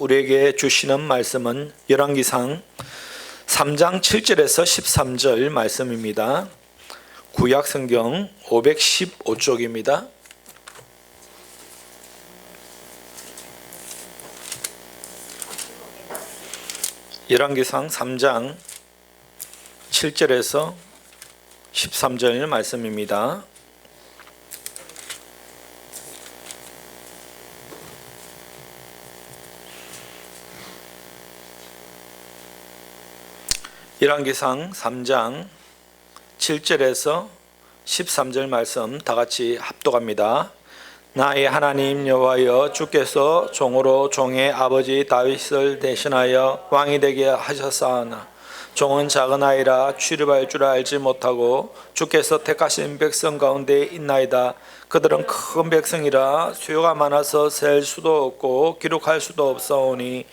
우리에게 주시는 말씀은 열왕기상 3장 7절에서 13절 말씀입니다. 구약성경 515쪽입니다. 열왕기상 3장 7절에서 13절 말씀입니다. 열왕기상 3장 7절에서 13절 말씀 다 같이 합독합니다. 나의 하나님 여호와여, 주께서 종으로 종의 아버지 다윗을 대신하여 왕이 되게 하셨사오나 종은 작은 아이라 출입할 줄 알지 못하고 주께서 택하신 백성 가운데 있나이다. 그들은 큰 백성이라 수요가 많아서 셀 수도 없고 기록할 수도 없사오니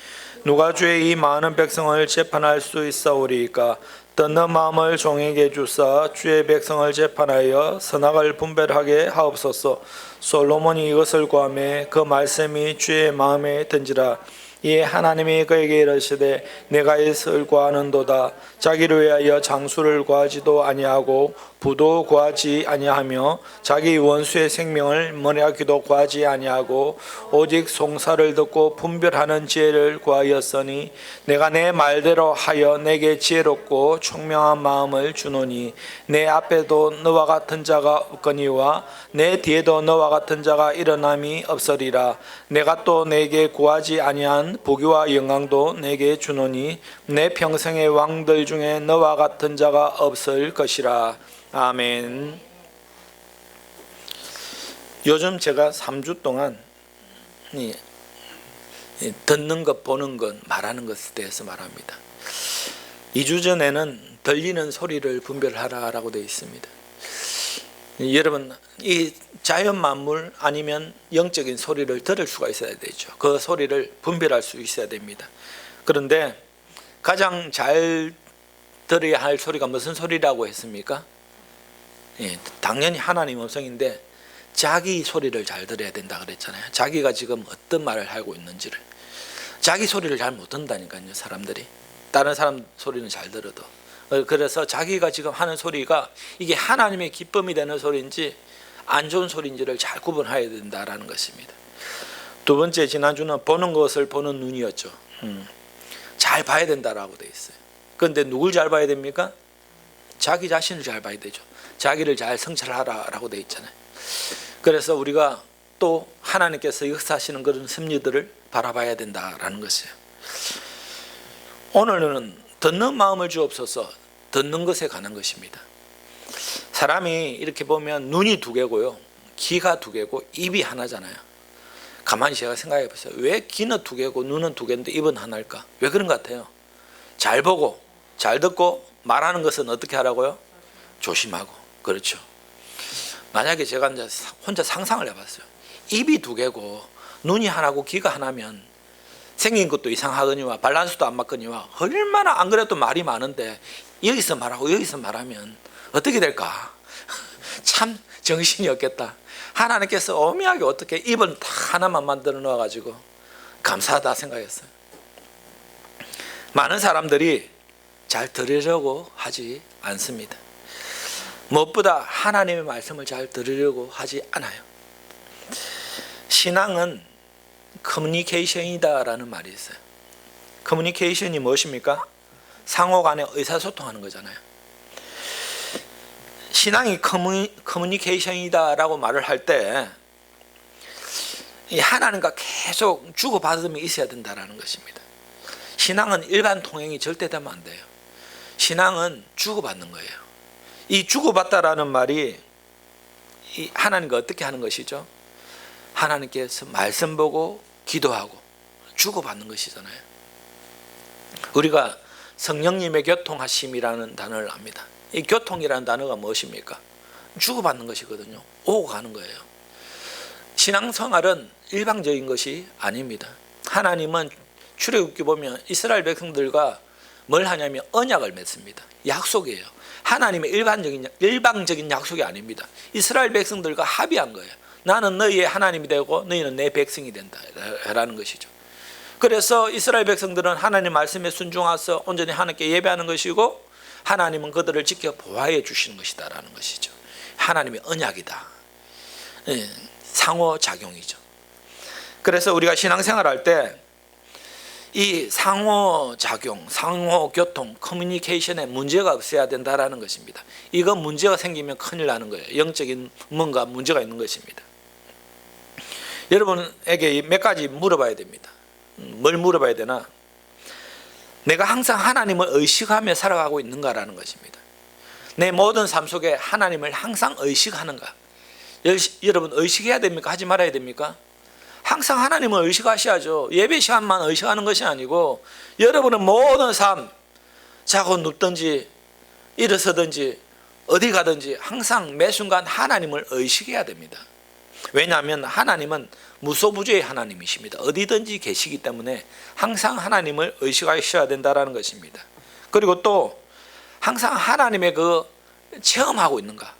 누가 주의 이 많은 백성을 재판할 수 있사오리이까? 듣는 마음을 종에게 주사 주의 백성을 재판하여 선악을 분별하게 하옵소서. 솔로몬이 이것을 구하매 그 말씀이 주의 마음에 든지라. 이에 하나님이 그에게 이르시되 내가 이것을 구하는도다. 자기를 위하여 장수를 구하지도 아니하고 부도 구하지 아니하며 자기 원수의 생명을 멀리하기도 구하지 아니하고 오직 송사를 듣고 분별하는 지혜를 구하였으니 내가 내 말대로 하여 내게 지혜롭고 총명한 마음을 주노니 내 앞에도 너와 같은 자가 없거니와 내 뒤에도 너와 같은 자가 일어남이 없으리라. 내가 또 내게 구하지 아니한 부귀와 영광도 내게 주노니 내 평생의 왕들 중에 너와 같은 자가 없을 것이라. 아멘. 요즘 제가 3주 동안 듣는 것, 보는 것, 말하는 것에 대해서 말합니다. 2주 전에는 들리는 소리를 분별하라라고 되어 있습니다. 여러분, 이 자연 만물 아니면 영적인 소리를 들을 수가 있어야 되죠. 그 소리를 분별할 수 있어야 됩니다. 그런데 가장 잘 들어야 할 소리가 무슨 소리라고 했습니까? 당연히 하나님 음성인데 자기 소리를 잘 들어야 된다 그랬잖아요. 자기가 지금 어떤 말을 하고 있는지를. 자기 소리를 잘 못 듣는다니까요, 사람들이. 다른 사람 소리는 잘 들어도. 그래서 자기가 지금 하는 소리가 이게 하나님의 기쁨이 되는 소리인지 안 좋은 소리인지를 잘 구분해야 된다라는 것입니다. 두 번째, 지난주는 보는 것을 보는 눈이었죠. 잘 봐야 된다라고 되어 있어요. 그런데 누굴 잘 봐야 됩니까? 자기 자신을 잘 봐야 되죠. 자기를 잘 성찰하라라고 되어 있잖아요. 그래서 우리가 또 하나님께서 역사하시는 그런 섭리들을 바라봐야 된다라는 것이에요. 오늘은 듣는 마음을 주옵소서. 듣는 것에 관한 것입니다. 사람이 이렇게 보면 눈이 두 개고요, 귀가 두 개고 입이 하나잖아요. 가만히 제가 생각해 보세요. 왜 귀는 두 개고 눈은 두 개인데 입은 하나일까? 왜 그런 것 같아요? 잘 보고 잘 듣고 말하는 것은 어떻게 하라고요? 조심하고. 그렇죠. 만약에 제가 이제 혼자 상상을 해봤어요. 입이 두 개고 눈이 하나고 귀가 하나면 생긴 것도 이상하거니와 밸런스도 안 맞거니와 얼마나 안 그래도 말이 많은데 여기서 말하고 여기서 말하면 어떻게 될까? 참 정신이 없겠다. 하나님께서 오묘하게 어떻게 입을 다 하나만 만들어 놓아가지고 감사하다 생각했어요. 많은 사람들이 잘 들으려고 하지 않습니다. 무엇보다 하나님의 말씀을 잘 들으려고 하지 않아요. 신앙은 커뮤니케이션이다라는 말이 있어요. 커뮤니케이션이 무엇입니까? 상호 간에 의사소통하는 거잖아요. 신앙이 커뮤니케이션이다라고 말을 할 때 하나님과 계속 주고받음이 있어야 된다는 것입니다. 신앙은 일반 통행이 절대 되면 안 돼요. 신앙은 주고받는 거예요. 이 주고받다라는 말이 하나님과 어떻게 하는 것이죠? 하나님께서 말씀 보고 기도하고 주고받는 것이잖아요. 우리가 성령님의 교통하심이라는 단어를 압니다. 이 교통이라는 단어가 무엇입니까? 주고받는 것이거든요. 오고 가는 거예요. 신앙생활은 일방적인 것이 아닙니다. 하나님은 출애굽기 보면 이스라엘 백성들과 뭘 하냐면 언약을 맺습니다. 약속이에요. 하나님의 일방적인 약속이 아닙니다. 이스라엘 백성들과 합의한 거예요. 나는 너희의 하나님이 되고 너희는 내 백성이 된다 라는 것이죠. 그래서 이스라엘 백성들은 하나님 말씀에 순종해서 온전히 하나님께 예배하는 것이고, 하나님은 그들을 지켜 보호해 주시는 것이다라는 것이죠. 하나님의 언약이다. 상호작용이죠. 그래서 우리가 신앙생활할 때 이 상호작용, 상호교통, 커뮤니케이션에 문제가 없어야 된다라는 것입니다. 이거 문제가 생기면 큰일 나는 거예요. 영적인 뭔가 문제가 있는 것입니다. 여러분에게 몇 가지 물어봐야 됩니다. 뭘 물어봐야 되나? 내가 항상 하나님을 의식하며 살아가고 있는가라는 것입니다. 내 모든 삶 속에 하나님을 항상 의식하는가? 여러분 의식해야 됩니까? 하지 말아야 됩니까? 항상 하나님을 의식하셔야죠. 예배 시간만 의식하는 것이 아니고 여러분은 모든 삶, 자고 눕든지 일어서든지 어디 가든지 항상 매 순간 하나님을 의식해야 됩니다. 왜냐하면 하나님은 무소부재의 하나님이십니다. 어디든지 계시기 때문에 항상 하나님을 의식하셔야 된다는 것입니다. 그리고 또 항상 하나님의 체험하고 있는가,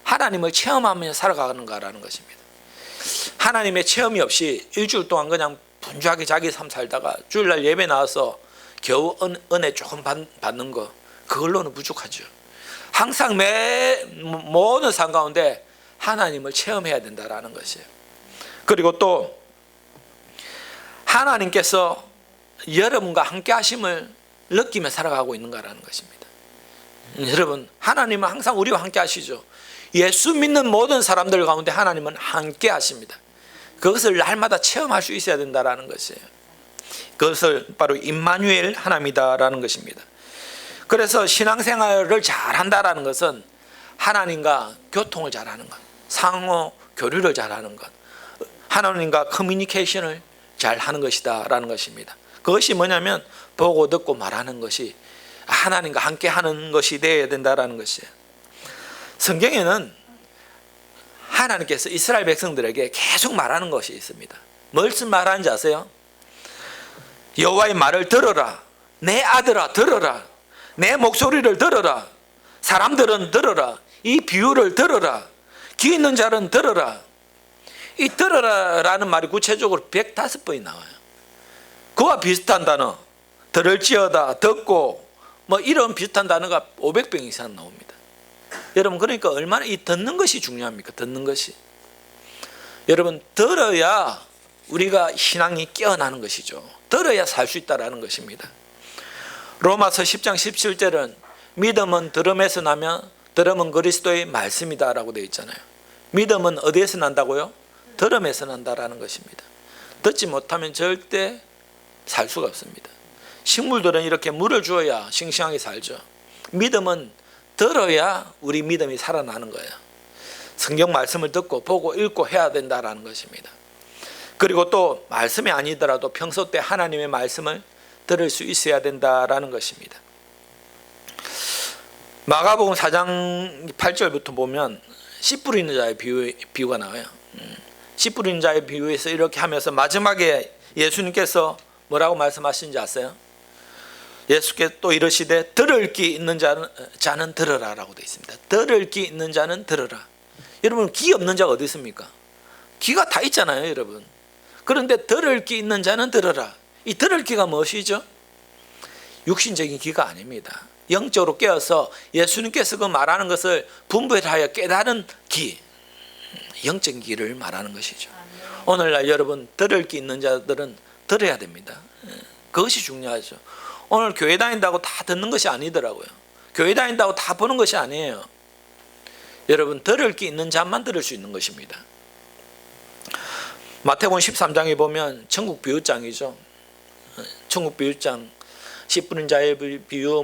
하나님을 체험하며 살아가는가라는 것입니다. 하나님의 체험이 없이 일주일 동안 그냥 분주하게 자기 삶 살다가 주일날 예배 나와서 겨우 은혜 조금 받는 거, 그걸로는 부족하죠. 항상 모든 삶 가운데 하나님을 체험해야 된다라는 것이에요. 그리고 또 하나님께서 여러분과 함께 하심을 느끼며 살아가고 있는가라는 것입니다. 여러분, 하나님은 항상 우리와 함께 하시죠. 예수 믿는 모든 사람들 가운데 하나님은 함께 하십니다. 그것을 날마다 체험할 수 있어야 된다라는 것이에요. 그것을 바로 임마누엘 하나님이다라는 것입니다. 그래서 신앙생활을 잘한다라는 것은 하나님과 교통을 잘하는 것, 상호 교류를 잘하는 것, 하나님과 커뮤니케이션을 잘하는 것이다라는 것입니다. 그것이 뭐냐면 보고 듣고 말하는 것이 하나님과 함께 하는 것이 되어야 된다라는 것이에요. 성경에는 하나님께서 이스라엘 백성들에게 계속 말하는 것이 있습니다. 무슨 말하는지 아세요? 여호와의 말을 들어라. 내 아들아 들어라. 내 목소리를 들어라. 사람들은 들어라. 이 비유를 들어라. 귀 있는 자는 들어라. 이 들어라라는 말이 구체적으로 105번이 나와요. 그와 비슷한 단어, 들을지어다, 듣고 이런 비슷한 단어가 500번 이상 나옵니다. 여러분, 그러니까 얼마나 이 듣는 것이 중요합니까? 듣는 것이. 여러분, 들어야 우리가 신앙이 깨어나는 것이죠. 들어야 살 수 있다라는 것입니다. 로마서 10장 17절은 믿음은 들음에서 나며 들음은 그리스도의 말씀이다라고 되어 있잖아요. 믿음은 어디에서 난다고요? 들음에서 난다라는 것입니다. 듣지 못하면 절대 살 수가 없습니다. 식물들은 이렇게 물을 주어야 싱싱하게 살죠. 믿음은 들어야 우리 믿음이 살아나는 거예요. 성경 말씀을 듣고 보고 읽고 해야 된다라는 것입니다. 그리고 또 말씀이 아니더라도 평소 때 하나님의 말씀을 들을 수 있어야 된다라는 것입니다. 마가복음 4장 8절부터 보면 씨 뿌리는 자의 비유가 나와요. 씨 뿌리는 자의 비유에서 이렇게 하면서 마지막에 예수님께서 뭐라고 말씀하시는지 아세요? 예수께서 또 이르시되 들을 귀 있는 자는 들으라라고 되어 있습니다. 들을 귀 있는 자는 들으라. 여러분, 귀 없는 자가 어디 있습니까? 귀가 다 있잖아요, 여러분. 그런데 들을 귀 있는 자는 들으라. 이 들을 귀가 무엇이죠? 육신적인 귀가 아닙니다. 영적으로 깨어서 예수님께서 그 말하는 것을 분별하여 깨달은 귀, 영적인 귀를 말하는 것이죠. 오늘날 여러분, 들을 귀 있는 자들은 들어야 됩니다. 그것이 중요하죠. 오늘 교회 다닌다고 다 듣는 것이 아니더라고요. 교회 다닌다고 다 보는 것이 아니에요. 여러분, 들을 게 있는 자만 들을 수 있는 것입니다. 마태복음 13장에 보면 천국 비유장이죠. 천국 비유장, 씨 뿌린 자의 비유,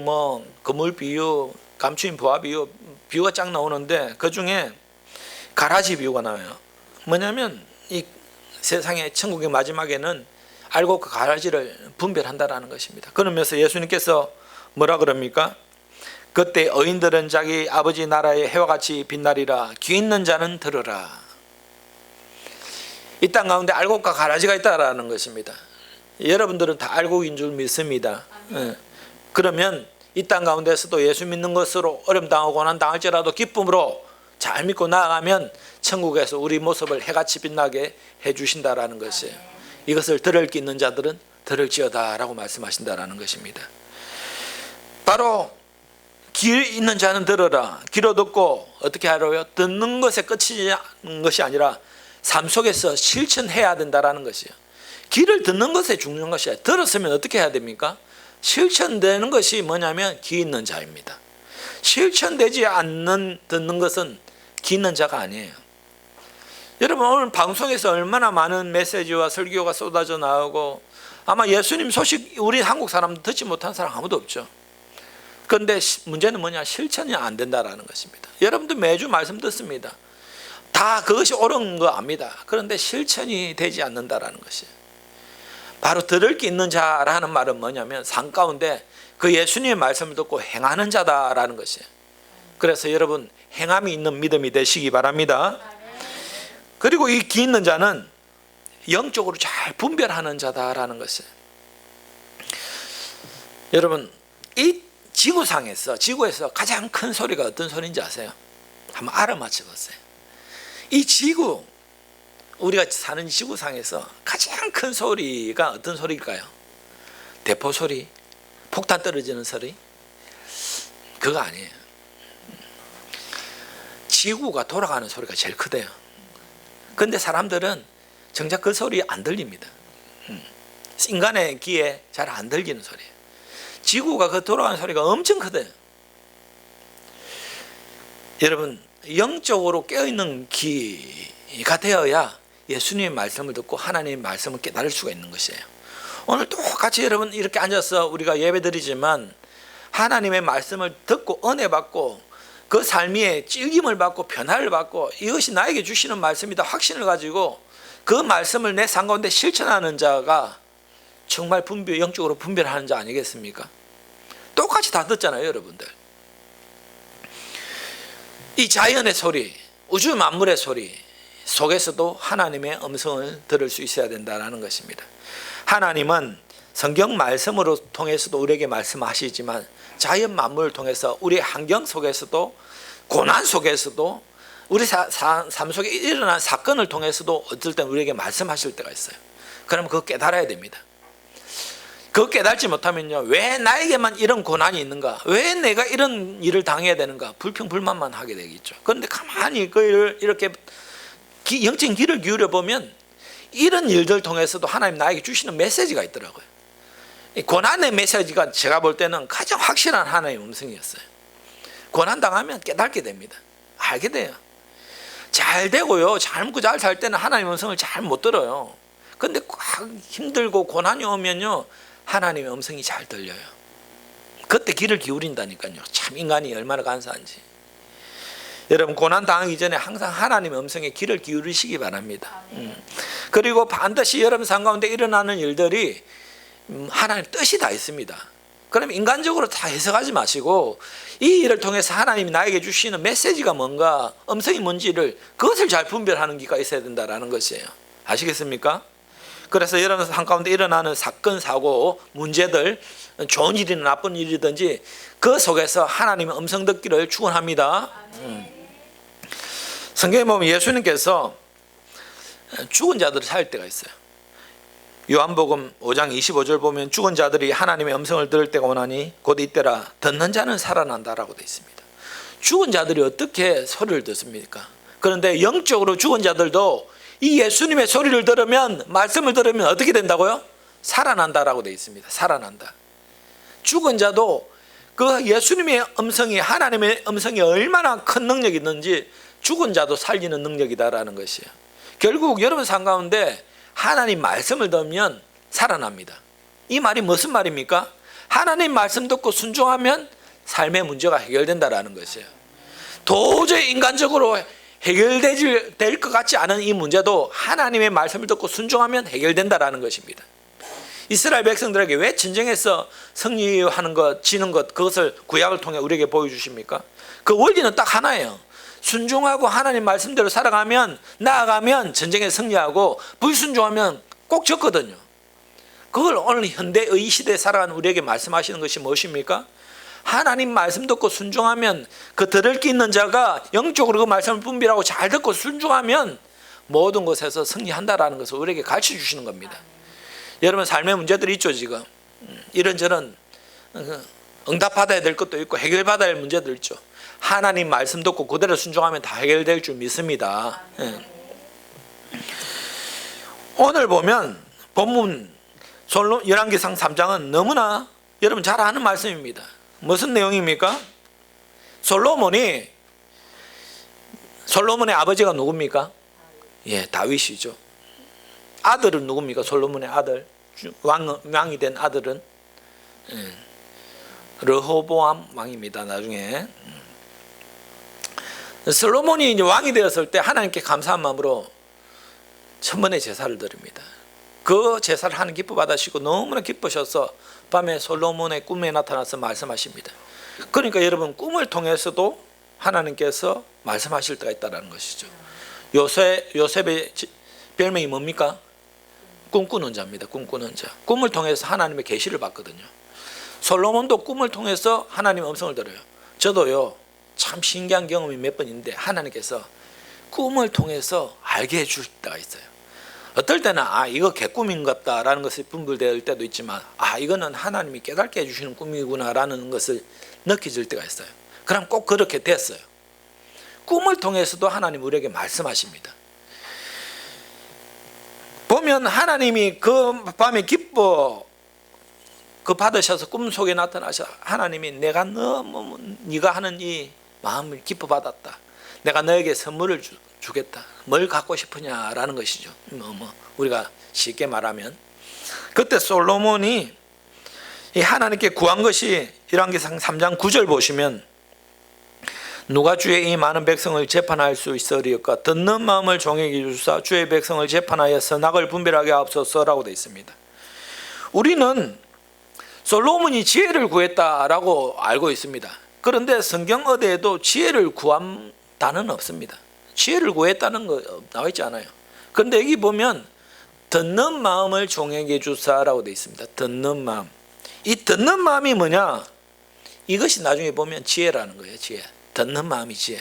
그물 비유, 감추인 부화 비유, 비유가 쫙 나오는데 그 중에 가라지 비유가 나와요. 뭐냐면 이 세상의 천국의 마지막에는 알고 그 가라지를 분별한다라는 것입니다. 그러면서 예수님께서 뭐라 그럽니까? 그때 의인들은 자기 아버지 나라의 해와 같이 빛나리라. 귀 있는 자는 들으라. 이 땅 가운데 알곡과 가라지가 있다라는 것입니다. 여러분들은 다 알곡인 줄 믿습니다. 그러면 이 땅 가운데서도 예수 믿는 것으로 어려움 당하고 고난 당할지라도 기쁨으로 잘 믿고 나아가면 천국에서 우리 모습을 해같이 빛나게 해주신다라는 것이에요. 이것을 들을 게 있는 자들은 들을지어다라고 말씀하신다라는 것입니다. 바로 귀 있는 자는 들어라. 귀로 듣고 어떻게 하라고요? 듣는 것에 끝이는 것이 아니라 삶 속에서 실천해야 된다라는 것이에요. 귀를 듣는 것에 중요한 것이에요. 들었으면 어떻게 해야 됩니까? 실천되는 것이 뭐냐면 귀 있는 자입니다. 실천되지 않는 듣는 것은 귀 있는 자가 아니에요. 여러분, 오늘 방송에서 얼마나 많은 메시지와 설교가 쏟아져 나오고, 아마 예수님 소식 우리 한국 사람도 듣지 못한 사람 아무도 없죠. 그런데 문제는 뭐냐? 실천이 안 된다라는 것입니다. 여러분도 매주 말씀 듣습니다. 다 그것이 옳은 거 압니다. 그런데 실천이 되지 않는다라는 것이에요. 바로 들을 게 있는 자라는 말은 뭐냐면 삶 가운데 그 예수님의 말씀을 듣고 행하는 자다라는 것이에요. 그래서 여러분, 행함이 있는 믿음이 되시기 바랍니다. 그리고 이 귀 있는 자는 영적으로 잘 분별하는 자다라는 것이에요. 여러분, 이 지구에서 가장 큰 소리가 어떤 소리인지 아세요? 한번 알아맞혀 보세요. 이 지구, 우리가 사는 지구상에서 가장 큰 소리가 어떤 소리일까요? 대포 소리, 폭탄 떨어지는 소리? 그거 아니에요. 지구가 돌아가는 소리가 제일 크대요. 그런데 사람들은 정작 그 소리 안 들립니다. 인간의 귀에 잘 안 들리는 소리예요. 지구가 그 돌아가는 소리가 엄청 크대요. 여러분, 영적으로 깨어있는 귀가 되어야 예수님의 말씀을 듣고 하나님의 말씀을 깨달을 수가 있는 것이에요. 오늘 똑같이 여러분 이렇게 앉아서 우리가 예배드리지만 하나님의 말씀을 듣고 은혜 받고 그 삶에 찔김을 받고 변화를 받고 이것이 나에게 주시는 말씀이다 확신을 가지고 그 말씀을 내 삶 가운데 실천하는 자가 정말 영적으로 분별하는 자 아니겠습니까? 똑같이 다 듣잖아요, 여러분들. 이 자연의 소리, 우주 만물의 소리 속에서도 하나님의 음성을 들을 수 있어야 된다는 것입니다. 하나님은 성경 말씀으로 통해서도 우리에게 말씀하시지만 자연 만물을 통해서 우리 환경 속에서도 고난 속에서도 우리 삶 속에 일어난 사건을 통해서도 어떨 때 우리에게 말씀하실 때가 있어요. 그러면 그거 깨달아야 됩니다. 그거 깨달지 못하면요, 왜 나에게만 이런 고난이 있는가, 왜 내가 이런 일을 당해야 되는가, 불평불만만 하게 되겠죠. 그런데 가만히 그걸 이렇게 영적인 귀를 기울여 보면 이런 일들 통해서도 하나님 나에게 주시는 메시지가 있더라고요. 이 고난의 메시지가 제가 볼 때는 가장 확실한 하나님의 음성이었어요. 고난 당하면 깨닫게 됩니다. 알게 돼요. 잘 되고요, 잘 먹고 잘 살 때는 하나님의 음성을 잘 못 들어요. 그런데 힘들고 고난이 오면요, 하나님의 음성이 잘 들려요. 그때 귀를 기울인다니까요. 참 인간이 얼마나 간사한지. 여러분, 고난 당하기 전에 항상 하나님의 음성에 귀를 기울이시기 바랍니다. 그리고 반드시 여러분 삶 가운데 일어나는 일들이 하나님 뜻이 다 있습니다. 그럼 인간적으로 다 해석하지 마시고 이 일을 통해서 하나님이 나에게 주시는 메시지가 뭔가, 음성이 뭔지를 그것을 잘 분별하는 기가 있어야 된다는 것이에요. 아시겠습니까? 그래서 여러분 삶 가운데 일어나는 사건, 사고, 문제들, 좋은 일이든 나쁜 일이든지 그 속에서 하나님의 음성 듣기를 축원합니다. 성경에 보면 예수님께서 죽은 자들을 살릴 때가 있어요. 요한복음 5장 25절 보면 죽은 자들이 하나님의 음성을 들을 때가 오나니 곧 이때라 듣는 자는 살아난다라고 되어 있습니다. 죽은 자들이 어떻게 소리를 듣습니까? 그런데 영적으로 죽은 자들도 이 예수님의 소리를 들으면, 말씀을 들으면 어떻게 된다고요? 살아난다라고 되어 있습니다. 살아난다. 죽은 자도 그 예수님의 음성이, 하나님의 음성이 얼마나 큰 능력이 있는지 죽은 자도 살리는 능력이다라는 것이에요. 결국 여러분 삶 가운데 하나님 말씀을 들으면 살아납니다. 이 말이 무슨 말입니까? 하나님 말씀 듣고 순종하면 삶의 문제가 해결된다라는 것이에요. 도저히 인간적으로 해결될 것 같지 않은 이 문제도 하나님의 말씀을 듣고 순종하면 해결된다라는 것입니다. 이스라엘 백성들에게 왜 전쟁에서 승리하는 것, 지는 것, 그것을 구약을 통해 우리에게 보여주십니까? 그 원리는 딱 하나예요. 순종하고 하나님 말씀대로 살아가면, 나아가면 전쟁에 승리하고, 불순종하면 꼭 졌거든요. 그걸 오늘 현대의 시대에 살아가는 우리에게 말씀하시는 것이 무엇입니까? 하나님 말씀 듣고 순종하면, 그 들을 게 있는 자가 영적으로 그 말씀을 분별하고 잘 듣고 순종하면 모든 것에서 승리한다라는 것을 우리에게 가르쳐 주시는 겁니다. 여러분 삶의 문제들이 있죠 지금. 이런저런 응답받아야 될 것도 있고 해결받아야 할 문제도 있죠. 하나님 말씀 듣고 그대로 순종하면 다 해결될 줄 믿습니다. 오늘 보면 본문 열왕기상 3장은 너무나 여러분 잘 아는 말씀입니다. 무슨 내용입니까? 솔로몬의 아버지가 누굽니까? 예, 다윗이죠. 아들은 누굽니까? 솔로몬의 아들, 왕이 된 아들은 르호보암 왕입니다. 나중에 솔로몬이 이제 왕이 되었을 때 하나님께 감사한 마음으로 천번의 제사를 드립니다. 그 제사를 하는 기뻐 받으시고 너무나 기쁘셔서 밤에 솔로몬의 꿈에 나타나서 말씀하십니다. 그러니까 여러분 꿈을 통해서도 하나님께서 말씀하실 때가 있다는 것이죠. 요셉의 별명이 뭡니까? 꿈꾸는 자입니다. 꿈꾸는 자. 꿈을 통해서 하나님의 계시를 받거든요. 솔로몬도 꿈을 통해서 하나님의 음성을 들어요. 저도요 참 신기한 경험이 몇 번 있는데 하나님께서 꿈을 통해서 알게 해줄 때가 있어요. 어떨 때는 이거 개꿈인 것 같다라는 것이 분별될 때도 있지만 이거는 하나님이 깨닫게 해주시는 꿈이구나라는 것을 느껴질 때가 있어요. 그럼 꼭 그렇게 됐어요. 꿈을 통해서도 하나님 우리에게 말씀하십니다. 보면 하나님이 그 밤에 받으셔서 꿈속에 나타나셔 하나님이 내가 너무 네가 하는 이 마음을 기뻐 받았다. 내가 너에게 선물을 주겠다. 뭘 갖고 싶으냐라는 것이죠. 우리가 쉽게 말하면 그때 솔로몬이 이 하나님께 구한 것이 열왕기상 3장 9절 보시면 누가 주의 이 많은 백성을 재판할 수 있으리까 듣는 마음을 종에게 주사 주의 백성을 재판하여 선악을 분별하게 하옵소서라고 되어 있습니다. 우리는 솔로몬이 지혜를 구했다라고 알고 있습니다. 그런데 성경 어디에도 지혜를 구한 단어는 없습니다. 지혜를 구했다는 거 나와 있지 않아요. 그런데 여기 보면 듣는 마음을 종에게 주사라고 되어 있습니다. 듣는 마음. 이 듣는 마음이 뭐냐? 이것이 나중에 보면 지혜라는 거예요. 지혜. 듣는 마음이 지혜.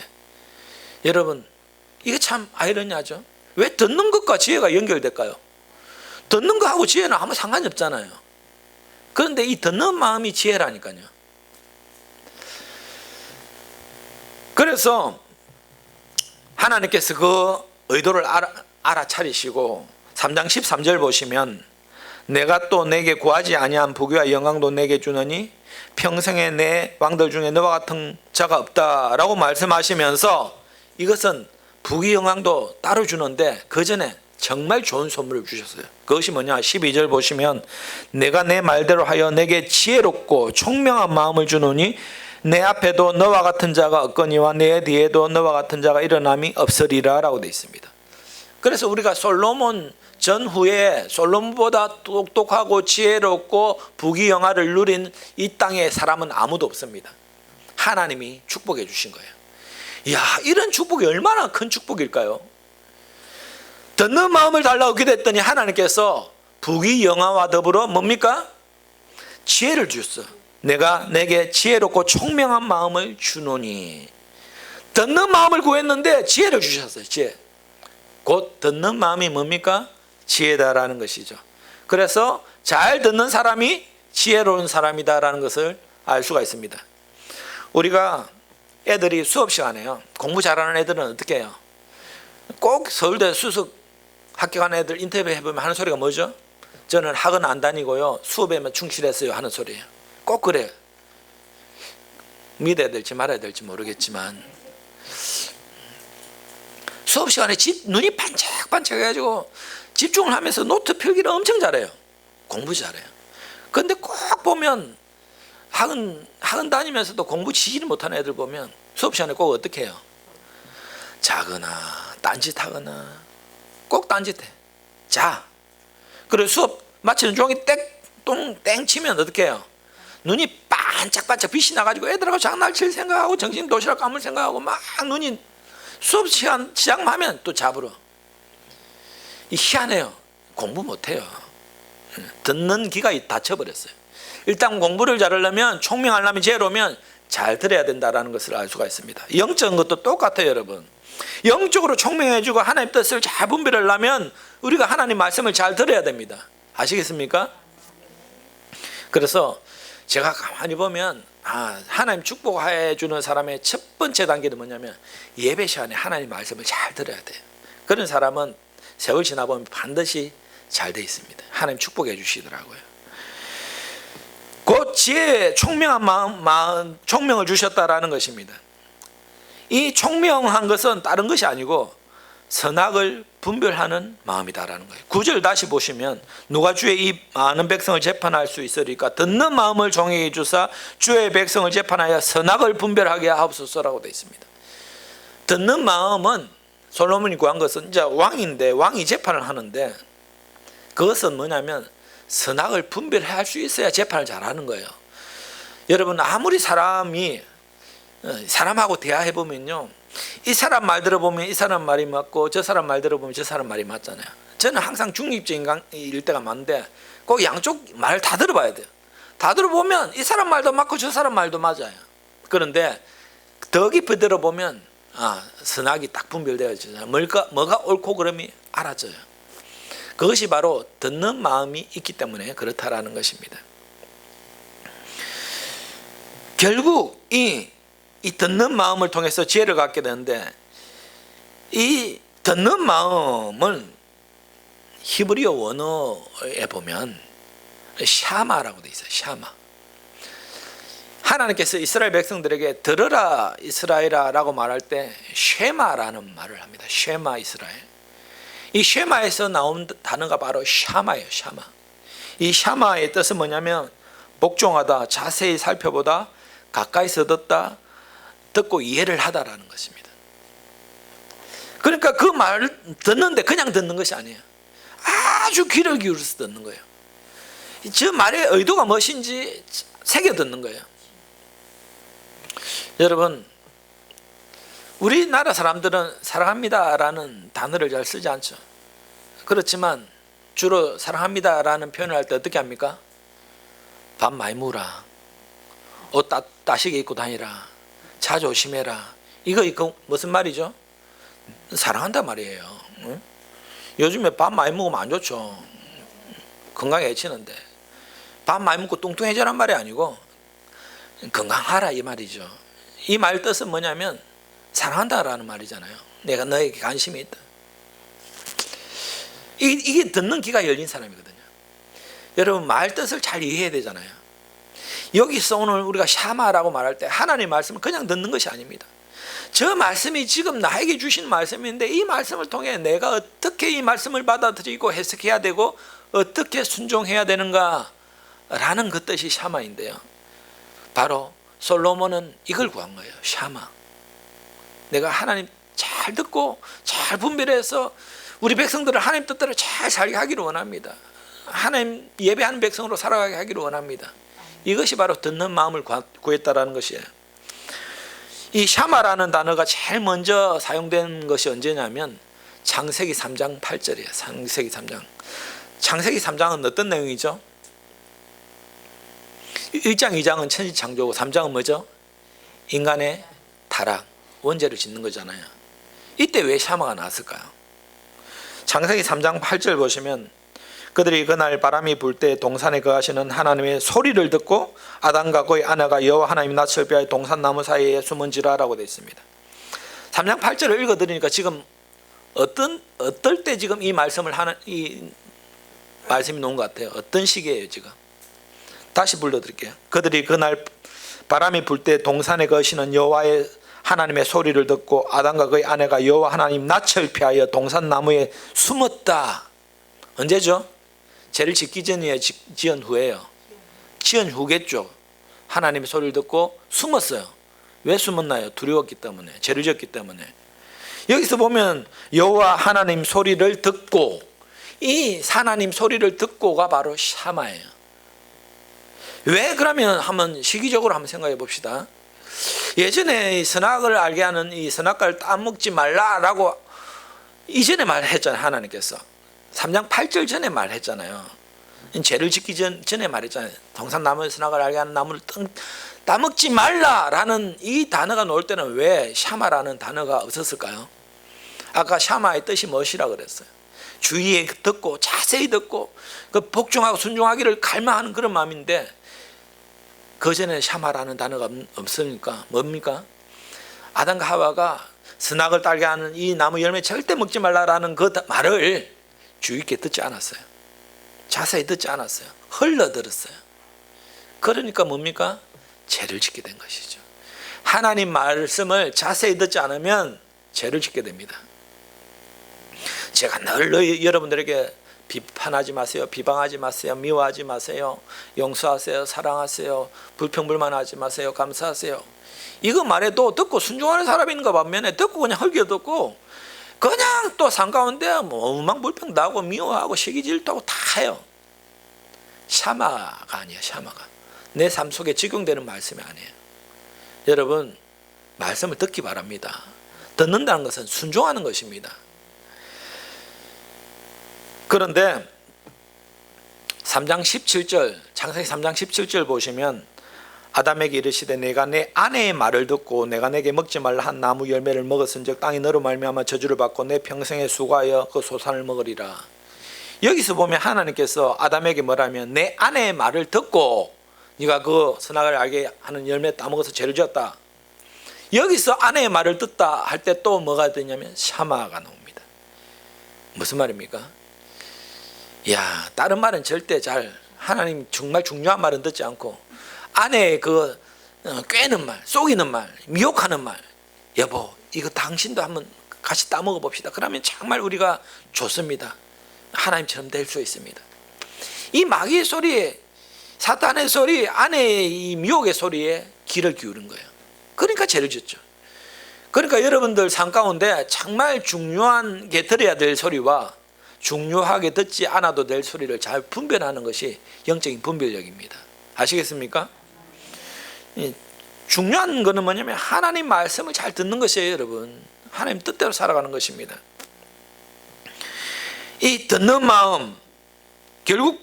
여러분 이게 참 아이러니하죠. 왜 듣는 것과 지혜가 연결될까요? 듣는 거하고 지혜는 아무 상관이 없잖아요. 그런데 이 듣는 마음이 지혜라니까요. 그래서 하나님께서 그 의도를 알아차리시고 3장 13절 보시면 내가 또 내게 구하지 아니한 부귀와 영광도 내게 주느니 평생에 내 왕들 중에 너와 같은 자가 없다라고 말씀하시면서 이것은 부귀 영광도 따로 주는데 그 전에 정말 좋은 선물을 주셨어요. 그것이 뭐냐? 12절 보시면 내가 내 말대로 하여 내게 지혜롭고 총명한 마음을 주노니 내 앞에도 너와 같은 자가 없거니와 내 뒤에도 너와 같은 자가 일어남이 없으리라 라고 되어 있습니다. 그래서 우리가 솔로몬 전후에 솔로몬보다 똑똑하고 지혜롭고 부귀영화를 누린 이 땅에 사람은 아무도 없습니다. 하나님이 축복해 주신 거예요. 이야, 이런 축복이 얼마나 큰 축복일까요? 듣는 마음을 달라고 기도했더니 하나님께서 부귀영화와 더불어 뭡니까? 지혜를 주셨어. 내가 내게 지혜롭고 총명한 마음을 주노니. 듣는 마음을 구했는데 지혜를 주셨어요. 지혜. 곧 듣는 마음이 뭡니까? 지혜다라는 것이죠. 그래서 잘 듣는 사람이 지혜로운 사람이다라는 것을 알 수가 있습니다. 우리가 애들이 수업 시간에요, 공부 잘하는 애들은 어떻게 해요? 꼭 서울대 수석 합격한 애들 인터뷰 해보면 하는 소리가 뭐죠? 저는 학원 안 다니고요 수업에만 충실했어요 하는 소리예요. 꼭 그래요. 믿어야 될지 말아야 될지 모르겠지만 수업 시간에 눈이 반짝반짝 해가지고 집중을 하면서 노트 필기를 엄청 잘해요. 공부 잘해요. 그런데 꼭 보면 학원 다니면서도 공부 지지를 못하는 애들 보면 수업 시간에 꼭 어떻게 해요? 자거나 딴짓하거나 꼭 딴짓해. 자. 그리고 수업 마치는 종이 땡 치면 어떻게 해요? 눈이 반짝반짝 빛이 나가지고 애들하고 장난칠 생각하고 정신 도시락 감을 생각하고 막 눈이 수업 시간 시작하면 또 잡으러. 희한해요. 공부 못해요. 듣는 귀가 닫혀버렸어요. 일단 공부를 잘하려면 총명하려면 지혜로우면 잘 들어야 된다는 것을 알 수가 있습니다. 영적인 것도 똑같아요. 여러분, 영적으로 총명해지고 하나님 뜻을 잘 분별하려면 우리가 하나님 말씀을 잘 들어야 됩니다. 아시겠습니까? 그래서 제가 가만히 보면 하나님 축복해 주는 사람의 첫 번째 단계는 뭐냐면 예배 시간에 하나님 말씀을 잘 들어야 돼요. 그런 사람은 세월 지나보면 반드시 잘 돼 있습니다. 하나님 축복해 주시더라고요. 곧 지혜에 총명한 마음 총명을 주셨다라는 것입니다. 이 총명한 것은 다른 것이 아니고 선악을 분별하는 마음이다라는 거예요. 9절 다시 보시면 누가 주의 이 많은 백성을 재판할 수 있으리까 듣는 마음을 종에게 주사 주의 백성을 재판하여 선악을 분별하게 하옵소서라고 되어 있습니다. 듣는 마음은 솔로몬이 구한 것은 이제 왕인데 왕이 재판을 하는데 그것은 뭐냐면 선악을 분별할 수 있어야 재판을 잘하는 거예요. 여러분 아무리 사람하고 대화해 보면요, 이 사람 말 들어보면 이 사람 말이 맞고 저 사람 말 들어보면 저 사람 말이 맞잖아요. 저는 항상 중립적일 때가 많은데 꼭 양쪽 말 다 들어봐야 돼요. 다 들어보면 이 사람 말도 맞고 저 사람 말도 맞아요. 그런데 더 깊이 들어보면 선악이 딱 분별되어지잖아요. 뭐가 옳고 그름이 알아져요. 그것이 바로 듣는 마음이 있기 때문에 그렇다라는 것입니다. 결국 이 듣는 마음을 통해서 지혜를 갖게 되는데 이 듣는 마음은 히브리어 원어에 보면 샤마라고 되어 있어요. 샤마. 하나님께서 이스라엘 백성들에게 들으라 이스라엘아라고 말할 때 쉐마라는 말을 합니다. 쉐마 이스라엘. 이 쉐마에서 나온 단어가 바로 샤마예요. 샤마. 이 샤마의 뜻은 뭐냐면 복종하다, 자세히 살펴보다, 가까이서 듣다, 듣고 이해를 하다라는 것입니다. 그러니까 그 말을 듣는데 그냥 듣는 것이 아니에요. 아주 귀를 기울여서 듣는 거예요. 저 말의 의도가 무엇인지 새겨 듣는 거예요. 여러분, 우리나라 사람들은 사랑합니다라는 단어를 잘 쓰지 않죠. 그렇지만 주로 사랑합니다라는 표현을 할 때 어떻게 합니까? 밥 많이 먹으라, 옷 따시게 입고 다니라, 차 조심해라. 이거 무슨 말이죠? 사랑한다 말이에요. 응? 요즘에 밥 많이 먹으면 안 좋죠. 건강에 해치는데. 밥 많이 먹고 뚱뚱해지란 말이 아니고 건강하라 이 말이죠. 이 말 뜻은 뭐냐면 사랑한다라는 말이잖아요. 내가 너에게 관심이 있다. 이게 듣는 귀가 열린 사람이거든요. 여러분 말 뜻을 잘 이해해야 되잖아요. 여기서 오늘 우리가 샤마라고 말할 때 하나님의 말씀을 그냥 듣는 것이 아닙니다. 저 말씀이 지금 나에게 주신 말씀인데 이 말씀을 통해 내가 어떻게 이 말씀을 받아들이고 해석해야 되고 어떻게 순종해야 되는가 라는 그 뜻이 샤마인데요. 바로 솔로몬은 이걸 구한 거예요. 샤마. 내가 하나님 잘 듣고 잘 분별해서 우리 백성들을 하나님 뜻대로 잘 살게 하기를 원합니다. 하나님 예배하는 백성으로 살아가게 하기를 원합니다. 이것이 바로 듣는 마음을 구했다라는 것이에요. 이 샤마라는 단어가 제일 먼저 사용된 것이 언제냐면 창세기 3장 8절이에요. 창세기 3장. 창세기 3장은 어떤 내용이죠? 1장 2장은 천지창조고 3장은 뭐죠? 인간의 타락, 원죄를 짓는 거잖아요. 이때 왜 샤마가 나왔을까요? 창세기 3장 8절 보시면 그들이 그날 바람이 불 때 동산에 거하시는 하나님의 소리를 듣고 아담과 그의 아내가 여호와 하나님 낯을 피하여 동산 나무 사이에 숨은지라라고 되어 있습니다. 3장 8절을 읽어드리니까 지금 어떨 때 지금 이 말씀이 나온 것 같아요? 어떤 시기예요 지금? 다시 불러드릴게요. 그들이 그날 바람이 불 때 동산에 거하시는 여호와의 하나님의 소리를 듣고 아담과 그의 아내가 여호와 하나님 낯을 피하여 동산 나무에 숨었다. 언제죠? 죄를 짓기 전이에요? 지은 후에요? 지은 후겠죠. 하나님의 소리를 듣고 숨었어요. 왜 숨었나요? 두려웠기 때문에, 죄를 지었기 때문에. 여기서 보면 여호와 하나님 소리를 듣고, 이 하나님 소리를 듣고가 바로 샤마예요. 왜 그러면 한번 시기적으로 한번 생각해 봅시다. 예전에 선악을 알게 하는 이 선악과를 따먹지 말라라고 이전에 말했잖아요. 하나님께서 3장 8절 전에 말했잖아요. 죄를 짓기 전에 말했잖아요. 동산 나무의 선악을 알게 하는 나무를 따먹지 말라라는 이 단어가 나올 때는 왜 샤마라는 단어가 없었을까요? 아까 샤마의 뜻이 무엇이라 그랬어요? 주의에 듣고 자세히 듣고 그 복종하고 순종하기를 갈망하는 그런 마음인데, 그 전에 샤마라는 단어가 없으니까 뭡니까? 아담과 하와가 선악을 따르게 하는 이 나무 열매 절대 먹지 말라라는 그 말을 주의 있게 듣지 않았어요. 자세히 듣지 않았어요. 흘러들었어요. 그러니까 뭡니까? 죄를 짓게 된 것이죠. 하나님 말씀을 자세히 듣지 않으면 죄를 짓게 됩니다. 제가 늘 여러분들에게 비판하지 마세요, 비방하지 마세요, 미워하지 마세요, 용서하세요, 사랑하세요, 불평불만하지 마세요, 감사하세요, 이거 말해도 듣고 순종하는 사람이 있는가 반면에 듣고 그냥 헐겨 듣고 그냥 또 삶 가운데 뭐 엉망불평 나고 미워하고 시기 질투하고 다 해요. 샤마가 아니에요. 샤마가 내 삶 속에 적용되는 말씀이 아니에요. 여러분, 말씀을 듣기 바랍니다. 듣는다는 것은 순종하는 것입니다. 그런데 3장 17절, 창세기 3장 17절 보시면 아담에게 이르시되 내가 내 아내의 말을 듣고 내가 내게 먹지 말라 한 나무 열매를 먹었은즉 땅이 너로 말미암아 저주를 받고 내 평생에 수고하여 그 소산을 먹으리라. 여기서 보면 하나님께서 아담에게 뭐라면 내 아내의 말을 듣고 네가 그 선악을 알게 하는 열매 따먹어서 죄를 지었다. 여기서 아내의 말을 듣다 할 때 또 뭐가 되냐면 샤마가 나옵니다. 무슨 말입니까? 야, 다른 말은 절대 하나님 정말 중요한 말은 듣지 않고 아내의 그 꿰는 말, 속이는 말, 미혹하는 말, 여보 이거 당신도 한번 같이 따먹어 봅시다. 그러면 정말 우리가 좋습니다. 하나님처럼 될 수 있습니다. 이 마귀의 소리에, 사탄의 소리, 아내의 이 미혹의 소리에 귀를 기울인 거예요. 그러니까 죄를 짓죠. 그러니까 여러분들 삶 가운데 정말 중요하게 들어야 될 소리와 중요하게 듣지 않아도 될 소리를 잘 분별하는 것이 영적인 분별력입니다. 아시겠습니까? 중요한 것은 뭐냐면 하나님 말씀을 잘 듣는 것이에요. 여러분, 하나님 뜻대로 살아가는 것입니다. 이 듣는 마음, 결국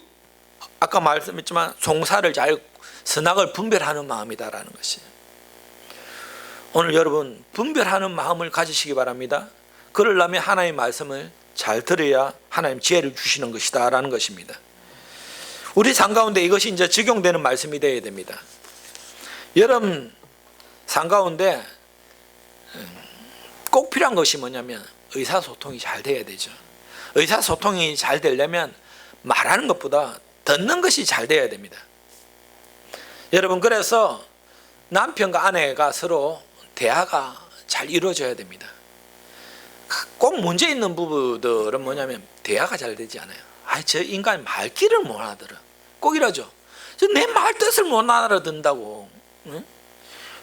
아까 말씀했지만 송사를 잘, 선악을 분별하는 마음이다라는 것이에요. 오늘 여러분 분별하는 마음을 가지시기 바랍니다. 그러려면 하나님의 말씀을 잘 들어야 하나님 지혜를 주시는 것이다 라는 것입니다. 우리 삶 가운데 이것이 이제 적용되는 말씀이 되어야 됩니다. 여러분 삶 가운데 꼭 필요한 것이 뭐냐면 의사소통이 잘 돼야 되죠. 의사소통이 잘 되려면 말하는 것보다 듣는 것이 잘 돼야 됩니다. 여러분, 그래서 남편과 아내가 서로 대화가 잘 이루어져야 됩니다. 꼭 문제 있는 부부들은 뭐냐면 대화가 잘 되지 않아요. 저 인간 말귀를 못 알아들어. 꼭 이러죠. 내 말 뜻을 못 알아듣는다고. 응?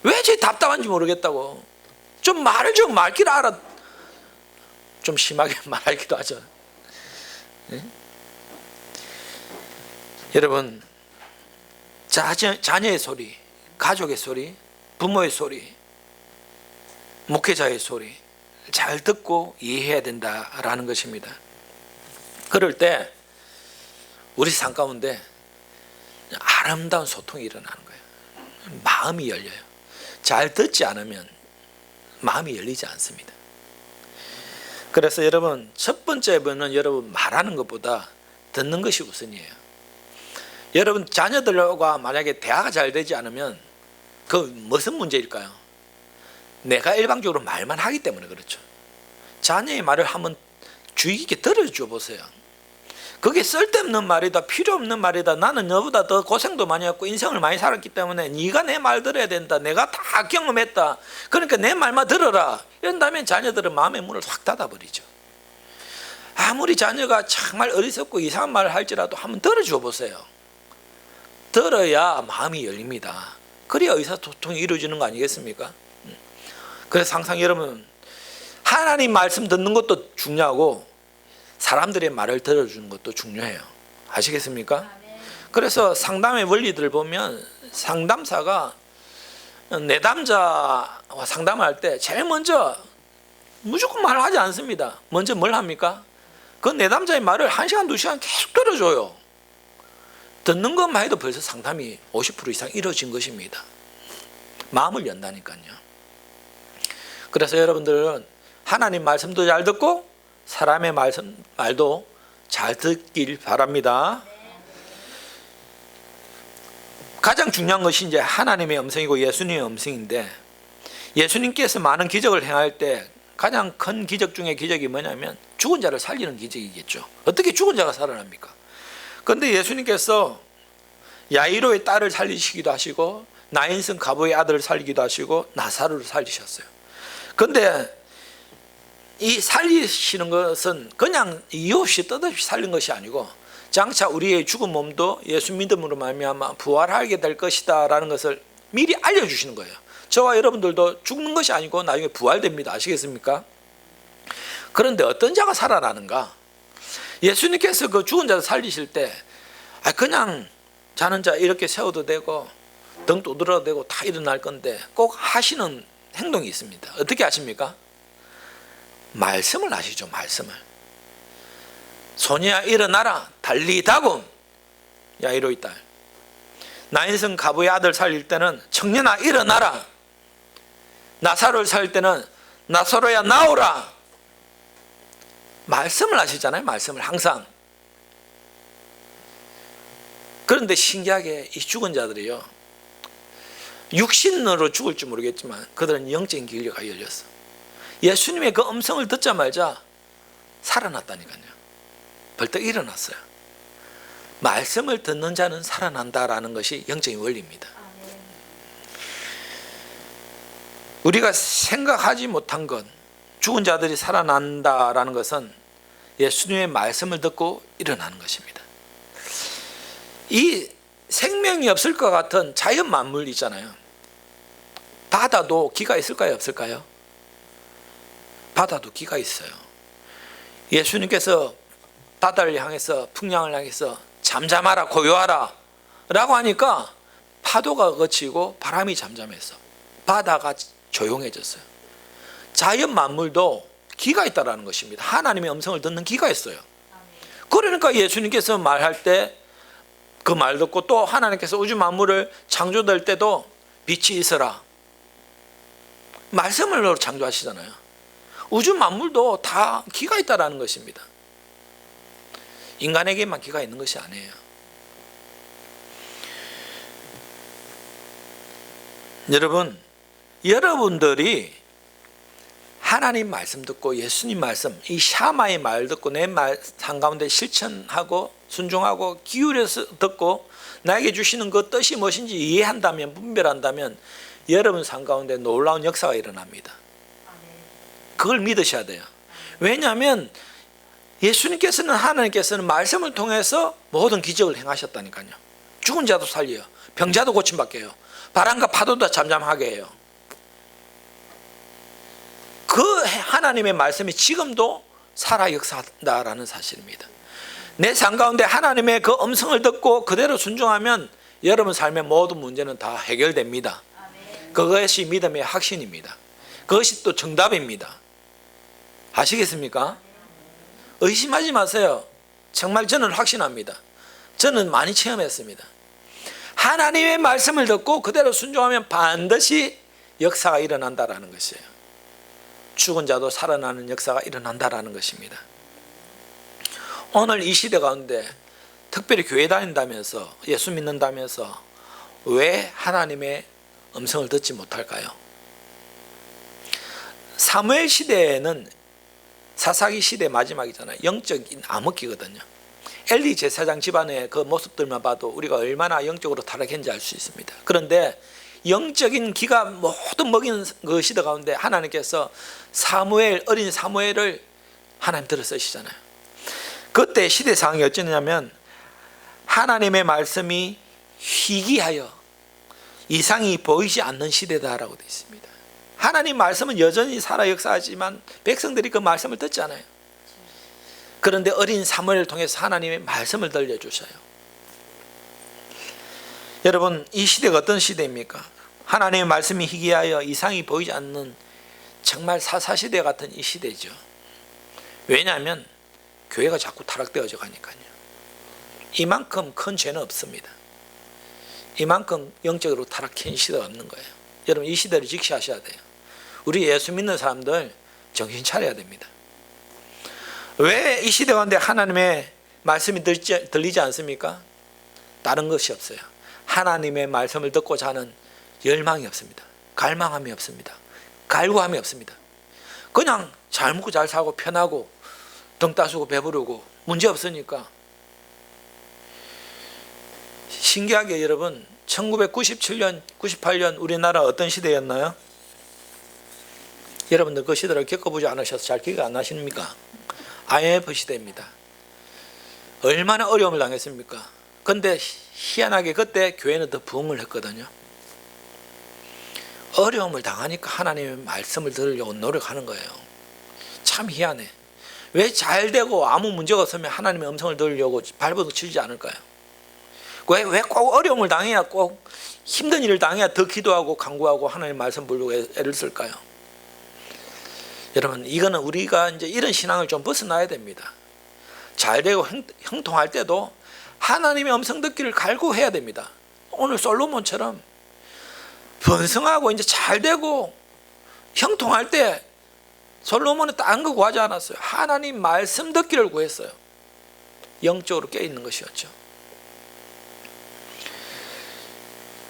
왜 저 답답한지 모르겠다고. 좀 말을 좀 말귀를 알아. 좀 심하게 말하기도 하죠. 응? 여러분, 자녀의 소리, 가족의 소리, 부모의 소리, 목회자의 소리 잘 듣고 이해해야 된다라는 것입니다. 그럴 때 우리 삶 가운데 아름다운 소통이 일어나는 거예요. 마음이 열려요. 잘 듣지 않으면 마음이 열리지 않습니다. 그래서 여러분, 첫 번째는 여러분 말하는 것보다 듣는 것이 우선이에요. 여러분 자녀들과 만약에 대화가 잘 되지 않으면 그 무슨 문제일까요? 내가 일방적으로 말만 하기 때문에 그렇죠. 자녀의 말을 한번 주의 깊게 들어줘 보세요. 그게 쓸데없는 말이다, 필요 없는 말이다, 나는 너보다 더 고생도 많이 했고 인생을 많이 살았기 때문에 네가 내 말 들어야 된다, 내가 다 경험했다, 그러니까 내 말만 들어라, 이런다면 자녀들은 마음의 문을 확 닫아버리죠. 아무리 자녀가 정말 어리석고 이상한 말을 할지라도 한번 들어줘 보세요. 들어야 마음이 열립니다. 그래야 의사소통이 이루어지는 거 아니겠습니까? 그래서 항상 여러분, 하나님 말씀 듣는 것도 중요하고 사람들의 말을 들어주는 것도 중요해요. 아시겠습니까? 그래서 상담의 원리들을 보면 상담사가 내담자와 상담할 때 제일 먼저 무조건 말을 하지 않습니다. 먼저 뭘 합니까? 그 내담자의 말을 1시간, 2시간 계속 들어줘요. 듣는 것만 해도 벌써 상담이 50% 이상 이루어진 것입니다. 마음을 연다니까요. 그래서 여러분들은 하나님 말씀도 잘 듣고 사람의 말도 잘 듣길 바랍니다. 가장 중요한 것이 이제 하나님의 음성이고 예수님의 음성인데, 예수님께서 많은 기적을 행할 때 가장 큰 기적 중에 기적이 뭐냐면 죽은 자를 살리는 기적이겠죠. 어떻게 죽은 자가 살아납니까? 그런데 예수님께서 야이로의 딸을 살리시기도 하시고 나인성 가부의 아들을 살리기도 하시고 나사로를 살리셨어요. 그런데 이 살리시는 것은 그냥 이유 없이 뜻없이 살린 것이 아니고, 장차 우리의 죽은 몸도 예수 믿음으로 말미암아 부활하게 될 것이다 라는 것을 미리 알려주시는 거예요. 저와 여러분들도 죽는 것이 아니고 나중에 부활됩니다. 아시겠습니까? 그런데 어떤 자가 살아나는가? 예수님께서 그 죽은 자를 살리실 때 그냥 자는 자 이렇게 세워도 되고 등 두드려도 되고 다 일어날 건데 꼭 하시는 행동이 있습니다. 어떻게 하십니까? 말씀을 하시죠. 말씀을. 소녀야 일어나라 달리다굼, 야이로의 딸. 나인성 가부의 아들 살릴 때는 청년아 일어나라, 나사로를 살릴 때는 나사로야 나오라. 말씀을 하시잖아요. 말씀을 항상. 그런데 신기하게 이 죽은 자들이요, 육신으로 죽을지 모르겠지만 그들은 영적인 길류가 열렸어. 예수님의 그 음성을 듣자마자 살아났다니까요. 벌떡 일어났어요. 말씀을 듣는 자는 살아난다라는 것이 영적인 원리입니다. 우리가 생각하지 못한 것, 죽은 자들이 살아난다라는 것은 예수님의 말씀을 듣고 일어나는 것입니다. 이 생명이 없을 것 같은 자연 만물 있잖아요. 바다도 기가 있을까요? 없을까요? 바다도 기가 있어요. 예수님께서 바다를 향해서, 풍랑을 향해서 잠잠하라, 고요하라 라고 하니까 파도가 그치고 바람이 잠잠했어. 바다가 조용해졌어요. 자연 만물도 기가 있다라는 것입니다. 하나님의 음성을 듣는 기가 있어요. 그러니까 예수님께서 말할 때 그 말 듣고, 또 하나님께서 우주 만물을 창조될 때도 빛이 있어라, 말씀으로 창조하시잖아요. 우주 만물도 다 기가 있다라는 것입니다. 인간에게만 기가 있는 것이 아니에요. 여러분들이 하나님 말씀 듣고 예수님 말씀, 이 샤마의 말 듣고 내 말 한가운데 실천하고 순종하고 기울여서 듣고 나에게 주시는 그 뜻이 무엇인지 이해한다면, 분별한다면 여러분 삶 가운데 놀라운 역사가 일어납니다. 그걸 믿으셔야 돼요. 왜냐하면 예수님께서는, 하나님께서는 말씀을 통해서 모든 기적을 행하셨다니까요. 죽은 자도 살려요. 병자도 고침받게 해요. 바람과 파도도 잠잠하게 해요. 그 하나님의 말씀이 지금도 살아 역사한다라는 사실입니다. 내 삶 가운데 하나님의 그 음성을 듣고 그대로 순종하면 여러분 삶의 모든 문제는 다 해결됩니다. 그것이 믿음의 확신입니다. 그것이 또 정답입니다. 아시겠습니까? 의심하지 마세요. 정말 저는 확신합니다. 저는 많이 체험했습니다. 하나님의 말씀을 듣고 그대로 순종하면 반드시 역사가 일어난다라는 것이에요. 죽은 자도 살아나는 역사가 일어난다라는 것입니다. 오늘 이 시대 가운데 특별히 교회 다닌다면서, 예수 믿는다면서 왜 하나님의 음성을 듣지 못할까요? 사무엘 시대에는 사사기 시대 마지막이잖아요. 영적인 암흑기거든요. 엘리 제사장 집안의 그 모습들만 봐도 우리가 얼마나 영적으로 타락했는지 알 수 있습니다. 그런데 영적인 기가 모두 먹이는 그 시대 가운데 하나님께서 어린 사무엘을 하나님 들어 쓰시잖아요. 그때 시대 상황이 어쩌냐면 하나님의 말씀이 희귀하여 이상이 보이지 않는 시대다라고 되어 있습니다. 하나님 말씀은 여전히 살아 역사하지만 백성들이 그 말씀을 듣지 않아요. 그런데 어린 사무엘을 통해서 하나님의 말씀을 들려주셔요. 여러분, 이 시대가 어떤 시대입니까? 하나님의 말씀이 희귀하여 이상이 보이지 않는 정말 사사시대 같은 이 시대죠. 왜냐하면 교회가 자꾸 타락되어져 가니까요. 이만큼 큰 죄는 없습니다. 이만큼 영적으로 타락한 시대가 없는 거예요. 여러분, 이 시대를 직시하셔야 돼요. 우리 예수 믿는 사람들 정신 차려야 됩니다. 왜 이 시대 가운데 하나님의 말씀이 들리지 않습니까? 다른 것이 없어요. 하나님의 말씀을 듣고자 하는 열망이 없습니다. 갈망함이 없습니다. 갈구함이 없습니다. 그냥 잘 먹고 잘 사고 편하고 등 따수고 배부르고 문제 없으니까. 신기하게 여러분, 1997년, 98년 우리나라 어떤 시대였나요? 여러분들 그 시대를 겪어보지 않으셔서 잘 기억 안 나십니까? IMF 시대입니다. 얼마나 어려움을 당했습니까? 근데 희한하게 그때 교회는 더 부흥을 했거든요. 어려움을 당하니까 하나님의 말씀을 들으려고 노력하는 거예요. 참 희한해. 왜 잘 되고 아무 문제가 없으면 하나님의 음성을 들으려고 발버둥 치지 않을까요? 왜 꼭 어려움을 당해야, 꼭 힘든 일을 당해야 더 기도하고 간구하고 하나님의 말씀 부르고 애를 쓸까요? 여러분, 이거는 우리가 이제 이런 신앙을 좀 벗어나야 됩니다. 잘 되고 형통할 때도 하나님의 음성 듣기를 갈구해야 됩니다. 오늘 솔로몬처럼 번성하고 이제 잘 되고 형통할 때 솔로몬은 딴 거 구하지 않았어요. 하나님 말씀 듣기를 구했어요. 영적으로 깨어있는 것이었죠.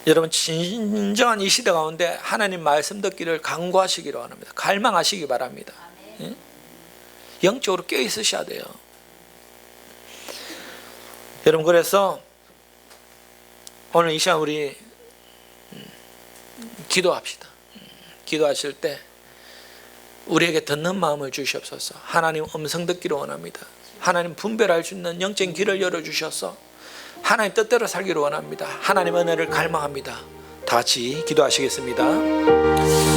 여러분, 진정한 이 시대 가운데 하나님 말씀 듣기를 간구하시기를 원합니다. 갈망하시기 바랍니다. 예? 영적으로 깨어있으셔야 돼요. 여러분, 그래서 오늘 이 시간 우리 기도합시다. 기도하실 때 우리에게 듣는 마음을 주시옵소서. 하나님 음성 듣기를 원합니다. 하나님 분별할 수 있는 영적인 길을 열어주셔서 하나님 뜻대로 살기를 원합니다. 하나님 은혜를 갈망합니다. 다 같이 기도하시겠습니다.